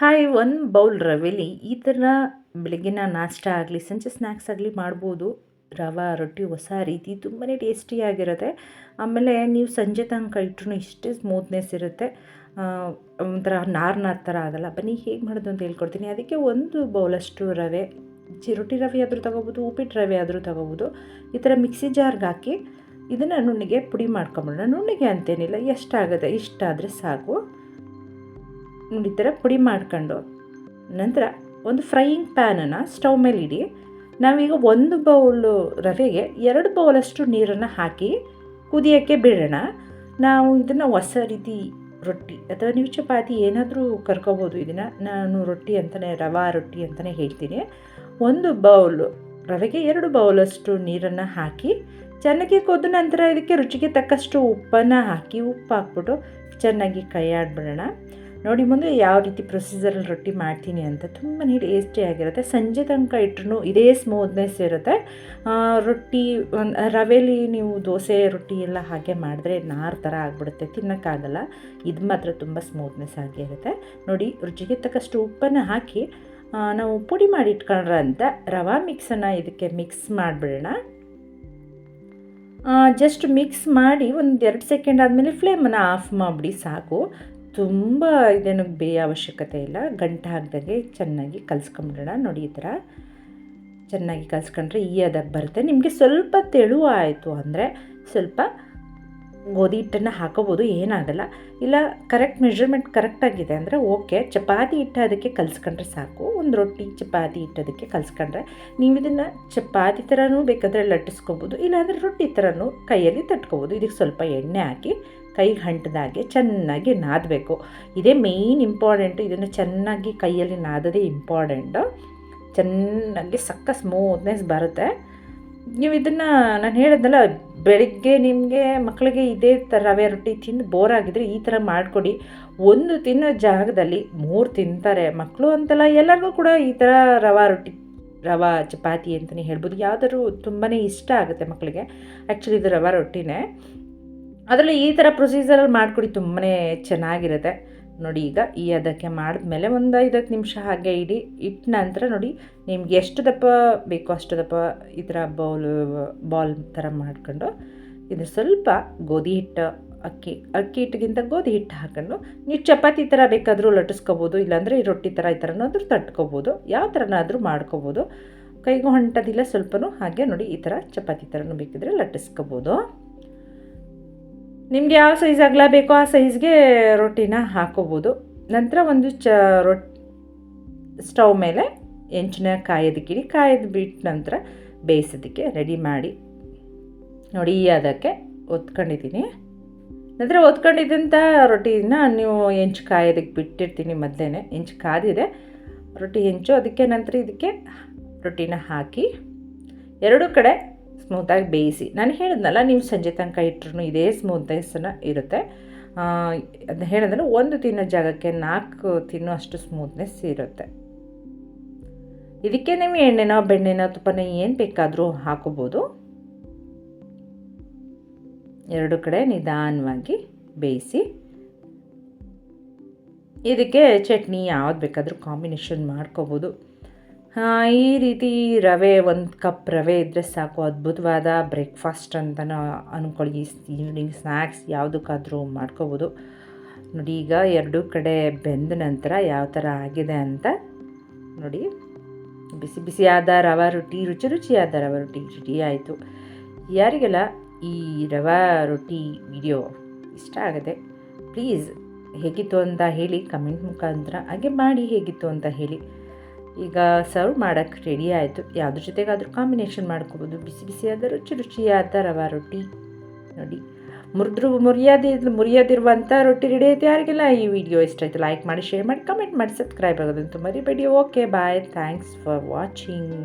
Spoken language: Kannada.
ಹಾಯ್, 1 ಬೌಲ್ ರವೆಲಿ ಈ ಥರ ಬೆಳಗ್ಗಿನ ನಾಷ್ಟ ಆಗಲಿ ಸಂಜೆ ಸ್ನ್ಯಾಕ್ಸ್ ಆಗಲಿ ಮಾಡ್ಬೋದು. ರವೆ ರೊಟ್ಟಿ ಹೊಸ ರೀತಿ ತುಂಬಾ ಟೇಸ್ಟಿಯಾಗಿರುತ್ತೆ. ಆಮೇಲೆ ನೀವು ಸಂಜೆ ತನಕ ಇಟ್ರೂ ಇಷ್ಟೇ ಸ್ಮೂತ್ನೆಸ್ ಇರುತ್ತೆ. ಒಂಥರ ನಾರ್ ನಾರ್ ಥರ ಆಗಲ್ಲ. ಬನ್ನಿ ಹೇಗೆ ಮಾಡೋದು ಅಂತ ಹೇಳ್ಕೊಡ್ತೀನಿ. ಅದಕ್ಕೆ 1 ಬೌಲಷ್ಟು ರವೆ, ರೊಟ್ಟಿ ರವೆ ಆದರೂ ತೊಗೋಬೋದು, ಉಪ್ಪಿಟ್ಟು ರವೆ ಆದರೂ ತೊಗೋಬೋದು. ಈ ಥರ ಮಿಕ್ಸಿ ಜಾರ್ಗೆ ಹಾಕಿ ಇದನ್ನು ನುಣ್ಣಗೆ ಪುಡಿ ಮಾಡ್ಕೊಂಬಿಡೋಣ. ನುಣ್ಣಗೆ ಅಂತೇನಿಲ್ಲ, ಎಷ್ಟಾಗುತ್ತೆ ಇಷ್ಟಾದರೆ ಸಾಕು. ನೋಡಿ ಈ ಥರ ಪುಡಿ ಮಾಡ್ಕೊಂಡು ನಂತರ ಒಂದು ಫ್ರೈಯಿಂಗ್ ಪ್ಯಾನನ್ನು ಸ್ಟವ್ ಮೇಲೆ ಇಡಿ. ನಾವೀಗ 1 ಬೌಲು ರವೆಗೆ 2 ಬೌಲಷ್ಟು ನೀರನ್ನು ಹಾಕಿ ಕುದಿಯೋಕ್ಕೆ ಬಿಡೋಣ. ನಾವು ಇದನ್ನು ಹೊಸ ರೀತಿ ರೊಟ್ಟಿ ಅಥವಾ ನೀವು ಚಪಾತಿ ಏನಾದರೂ ಕರ್ಕೋಬೋದು. ಇದನ್ನು ನಾನು ರೊಟ್ಟಿ ಅಂತಲೇ, ರವಾ ರೊಟ್ಟಿ ಅಂತಲೇ ಹೇಳ್ತೀನಿ. 1 ಬೌಲು ರವೆಗೆ 2 ಬೌಲಷ್ಟು ನೀರನ್ನು ಹಾಕಿ ಚೆನ್ನಾಗಿ ಕುದ ನಂತರ ಇದಕ್ಕೆ ರುಚಿಗೆ ತಕ್ಕಷ್ಟು ಉಪ್ಪನ್ನು ಹಾಕಿ, ಉಪ್ಪು ಹಾಕ್ಬಿಟ್ಟು ಚೆನ್ನಾಗಿ ಕೈ ಆಡಿಬಿಡೋಣ. ನೋಡಿ ಮುಂದೆ ಯಾವ ರೀತಿ ಪ್ರೊಸೀಜರಲ್ಲಿ ರೊಟ್ಟಿ ಮಾಡ್ತೀನಿ ಅಂತ. ತುಂಬಾ ಟೇಸ್ಟಿಯಾಗಿರುತ್ತೆ. ಸಂಜೆ ತನಕ ಇಟ್ಟರೂ ಇದೇ ಸ್ಮೂತ್ನೆಸ್ ಇರುತ್ತೆ. ರೊಟ್ಟಿ ರವೆಲಿ ನೀವು ದೋಸೆ ರೊಟ್ಟಿ ಎಲ್ಲ ಹಾಗೆ ಮಾಡಿದ್ರೆ ನಾರು ಥರ ಆಗಿಬಿಡುತ್ತೆ, ತಿನ್ನೋಕ್ಕಾಗಲ್ಲ. ಇದು ಮಾತ್ರ ತುಂಬ ಸ್ಮೂತ್ನೆಸ್ ಆಗಿರುತ್ತೆ. ನೋಡಿ ರುಚಿಗೆ ತಕ್ಕಷ್ಟು ಉಪ್ಪನ್ನು ಹಾಕಿ ನಾವು ಪುಡಿ ಮಾಡಿ ಇಟ್ಕೊಂಡ್ರಂಥ ರವಾ ಮಿಕ್ಸನ್ನು ಇದಕ್ಕೆ ಮಿಕ್ಸ್ ಮಾಡಿಬಿಡೋಣ. ಜಸ್ಟ್ ಮಿಕ್ಸ್ ಮಾಡಿ 1-2 ಸೆಕೆಂಡ್ ಆದಮೇಲೆ ಫ್ಲೇಮನ್ನು ಆಫ್ ಮಾಡಿಬಿಡಿ ಸಾಕು. ತುಂಬ ಇದೇನು ಬೇಯೋ ಅವಶ್ಯಕತೆ ಇಲ್ಲ. ಗಂಟು ಹಾಕ್ದಾಗೆ ಚೆನ್ನಾಗಿ ಕಲಿಸ್ಕೊಂಬಿಡೋಣ. ನೋಡಿ ಈ ಥರ ಚೆನ್ನಾಗಿ ಕಲಿಸ್ಕೊಂಡ್ರೆ ಈ ಹದಕ್ಕೆ ಬರುತ್ತೆ. ನಿಮಗೆ ಸ್ವಲ್ಪ ತೆಳು ಆಯಿತು ಅಂದರೆ ಸ್ವಲ್ಪ ಗೋಧಿ ಹಿಟ್ಟನ್ನು ಹಾಕೋಬೋದು, ಏನಾಗಲ್ಲ. ಇಲ್ಲ ಕರೆಕ್ಟ್ ಮೆಷರ್ಮೆಂಟ್ ಕರೆಕ್ಟಾಗಿದೆ ಅಂದರೆ ಓಕೆ. ಚಪಾತಿ ಹಿಟ್ಟು ಅದಕ್ಕೆ ಕಲಿಸ್ಕೊಂಡ್ರೆ ಸಾಕು. ಒಂದು ರೊಟ್ಟಿ ಚಪಾತಿ ಹಿಟ್ಟೋದಕ್ಕೆ ಕಲಿಸ್ಕೊಂಡ್ರೆ ನೀವು ಇದನ್ನು ಚಪಾತಿ ಥರನೂ ಬೇಕಾದರೆ ಲಟ್ಟಿಸ್ಕೋಬೋದು, ಇಲ್ಲಾಂದರೆ ರೊಟ್ಟಿ ಥರನೂ ಕೈಯಲ್ಲಿ ತಟ್ಕೋಬೋದು. ಇದಕ್ಕೆ ಸ್ವಲ್ಪ ಎಣ್ಣೆ ಹಾಕಿ ಕೈಗೆ ಅಂಟಿದಾಗೆ ಚೆನ್ನಾಗಿ ನಾದಬೇಕು. ಇದೇ ಮೇಯ್ನ್ ಇಂಪಾರ್ಟೆಂಟು. ಇದನ್ನು ಚೆನ್ನಾಗಿ ಕೈಯಲ್ಲಿ ನಾದೋದೇ ಇಂಪಾರ್ಟೆಂಟು. ಚೆನ್ನಾಗಿ ಸಕ್ಕ ಸ್ಮೂತ್ನೆಸ್ ಬರುತ್ತೆ. ನೀವು ಇದನ್ನು ನಾನು ಹೇಳಿದ್ನಲ್ಲ, ಬೆಳಗ್ಗೆ ನಿಮಗೆ ಮಕ್ಕಳಿಗೆ ಇದೇ ಥರ ರವೆ ರೊಟ್ಟಿ ತಿಂದು ಬೋರ್ ಆಗಿದ್ರೆ ಈ ಥರ ಮಾಡಿಕೊಡಿ. 1 ತಿನ್ನೋ ಜಾಗದಲ್ಲಿ 3 ತಿಂತಾರೆ. ಮಕ್ಕಳು ಅಂತಲ್ಲ, ಎಲ್ಲರಿಗೂ ಕೂಡ ಈ ಥರ ರವಾ ರೊಟ್ಟಿ, ರವಾ ಚಪಾತಿ ಅಂತಲೇ ಹೇಳ್ಬೋದು. ಯಾವುದಾದ್ರು ತುಂಬಾ ಇಷ್ಟ ಆಗುತ್ತೆ ಮಕ್ಕಳಿಗೆ. ಆ್ಯಕ್ಚುಲಿ ಇದು ರವಾ ರೊಟ್ಟಿನೇ. ಅದರಲ್ಲಿ ಈ ಥರ ಪ್ರೊಸೀಜರಲ್ಲಿ ಮಾಡಿಕೊಡಿ, ತುಂಬಾ ಚೆನ್ನಾಗಿರುತ್ತೆ. ನೋಡಿ ಈಗ ಈ ಅದಕ್ಕೆ ಮಾಡಿದ್ಮೇಲೆ ಒಂದು 5-10 ನಿಮಿಷ ಹಾಗೆ ಇಟ್ಟ ನಂತರ ನೋಡಿ ನಿಮ್ಗೆ ಎಷ್ಟು ದಪ್ಪ ಬೇಕೋ ಅಷ್ಟು ದಪ್ಪ ಈ ಥರ ಬಾಲ್ ಥರ ಮಾಡ್ಕೊಂಡು ಇದು ಸ್ವಲ್ಪ ಗೋಧಿ ಹಿಟ್ಟು, ಅಕ್ಕಿ ಹಿಟ್ಟಿಗಿಂತ ಗೋಧಿ ಹಿಟ್ಟು ಹಾಕ್ಕೊಂಡು ನೀವು ಚಪಾತಿ ಥರ ಬೇಕಾದರೂ ಲಟ್ಟಿಸ್ಕೋಬೋದು, ಇಲ್ಲಾಂದರೆ ಈ ರೊಟ್ಟಿ ಥರ ಈ ಥರನಾದರೂ ತಟ್ಕೋಬೋದು, ಯಾವ ಥರನಾದರೂ ಮಾಡ್ಕೋಬೋದು. ಕೈಗೂ ಹೊಂಟೋದಿಲ್ಲ ಸ್ವಲ್ಪನೂ. ಹಾಗೆ ನೋಡಿ ಈ ಥರ ಚಪಾತಿ ಥರನೂ ಬೇಕಿದ್ರೆ ಲಟ್ಟಿಸ್ಕೋಬೋದು. ನಿಮಗೆ ಯಾವ ಸೈಜ್ ಅಗಲ ಬೇಕೋ ಆ ಸೈಜ್ಗೆ ರೊಟ್ಟಿನ ಹಾಕೋಬೋದು. ನಂತರ ಒಂದು ಸ್ಟವ್ ಮೇಲೆ ಹೆಂಚನ್ನ ಕಾಯೋದಕ್ಕಿಡಿ. ಕಾಯೋದು ಬಿಟ್ಟ ನಂತರ ಬೇಯಿಸೋದಕ್ಕೆ ರೆಡಿ ಮಾಡಿ. ನೋಡಿ ಅದಕ್ಕೆ ಒತ್ಕೊಂಡಿದ್ದೀನಿ. ನಂತರ ಒತ್ಕೊಂಡಿದ್ದಂಥ ರೊಟ್ಟಿನ ನೀವು ಹೆಂಚು ಕಾಯೋದಕ್ಕೆ ಬಿಟ್ಟಿರ್ತೀನಿ. ಮೊದಲೇ ಹೆಂಚು ಕಾದಿದೆ ರೊಟ್ಟಿ ಹೆಂಚು. ಅದಕ್ಕೆ ನಂತರ ಇದಕ್ಕೆ ರೊಟ್ಟಿನ ಹಾಕಿ 2 ಕಡೆ ಸ್ಮೂತಾಗಿ ಬೇಯಿಸಿ. ನಾನು ಹೇಳಿದ್ನಲ್ಲ, ನೀವು ಸಂಜೆ ತನಕ ಇಟ್ಟರು ಇದೇ ಸ್ಮೂತ್ನೆಸ್ಸನ್ನು ಇರುತ್ತೆ. ಅದನ್ನ ಹೇಳಿದ್ರೆ 1 ತಿನ್ನೋ ಜಾಗಕ್ಕೆ 4 ತಿನ್ನೋ ಅಷ್ಟು ಸ್ಮೂತ್ನೆಸ್ ಇರುತ್ತೆ. ಇದಕ್ಕೆ ನೀವು ಎಣ್ಣೆನೋ ಬೆಣ್ಣೆನೋ ತುಪ್ಪನ ಏನು ಬೇಕಾದರೂ ಹಾಕೋಬೋದು. 2 ಕಡೆ ನಿಧಾನವಾಗಿ ಬೇಯಿಸಿ. ಇದಕ್ಕೆ ಚಟ್ನಿ ಯಾವ್ದು ಬೇಕಾದರೂ ಕಾಂಬಿನೇಷನ್ ಮಾಡ್ಕೋಬೋದು. ಈ ರೀತಿ ರವೆ 1 ಕಪ್ ರವೆ ಇದ್ದರೆ ಸಾಕು, ಅದ್ಭುತವಾದ ಬ್ರೇಕ್ಫಾಸ್ಟ್ ಅಂತಲೂ ಅಂದ್ಕೊಳ್ಳಿ. ಈವ್ನಿಂಗ್ ಸ್ನ್ಯಾಕ್ಸ್ ಯಾವುದಕ್ಕಾದರೂ ಮಾಡ್ಕೋಬೋದು. ನೋಡಿ ಈಗ 2 ಕಡೆ ಬೆಂದ ನಂತರ ಯಾವ ಥರ ಆಗಿದೆ ಅಂತ ನೋಡಿ. ಬಿಸಿ ಬಿಸಿಯಾದ ರವೆ ರೊಟ್ಟಿ, ರುಚಿಯಾದ ರವೆ ರೊಟ್ಟಿ ರೆಡಿ ಆಯಿತು. ಯಾರಿಗೆಲ್ಲ ಈ ರವೆ ರೊಟ್ಟಿ ವಿಡಿಯೋ ಇಷ್ಟ ಆಗಿದೆ ಪ್ಲೀಸ್ ಹೇಗಿತ್ತು ಅಂತ ಹೇಳಿ ಕಮೆಂಟ್ ಮುಖಾಂತರ. ಹಾಗೆ ಮಾಡಿ ಹೇಗಿತ್ತು ಅಂತ ಹೇಳಿ. ಈಗ ಸರ್ವ್ ಮಾಡೋಕ್ಕೆ ರೆಡಿ ಆಯಿತು. ಯಾವುದ್ರ ಜೊತೆಗಾದರೂ ಕಾಂಬಿನೇಷನ್ ಮಾಡ್ಕೋಬೋದು. ಬಿಸಿ ಬಿಸಿಯಾದ ರುಚಿಯಾದ ರವಾ ರೊಟ್ಟಿ ನೋಡಿ. ಮುರಿಯೋದಿರುವಂಥ ರೊಟ್ಟಿ ರೆಡಿ ಆಯಿತು. ಯಾರಿಗೆಲ್ಲ ಈ ವಿಡಿಯೋ ಇಷ್ಟ ಆಯಿತು ಲೈಕ್ ಮಾಡಿ, ಶೇರ್ ಮಾಡಿ, ಕಮೆಂಟ್ ಮಾಡಿ, ಸಬ್ಸ್ಕ್ರೈಬ್ ಆಗೋದಂತೂ ಮರಿಬೇಡಿ. Okay bye, thanks for watching.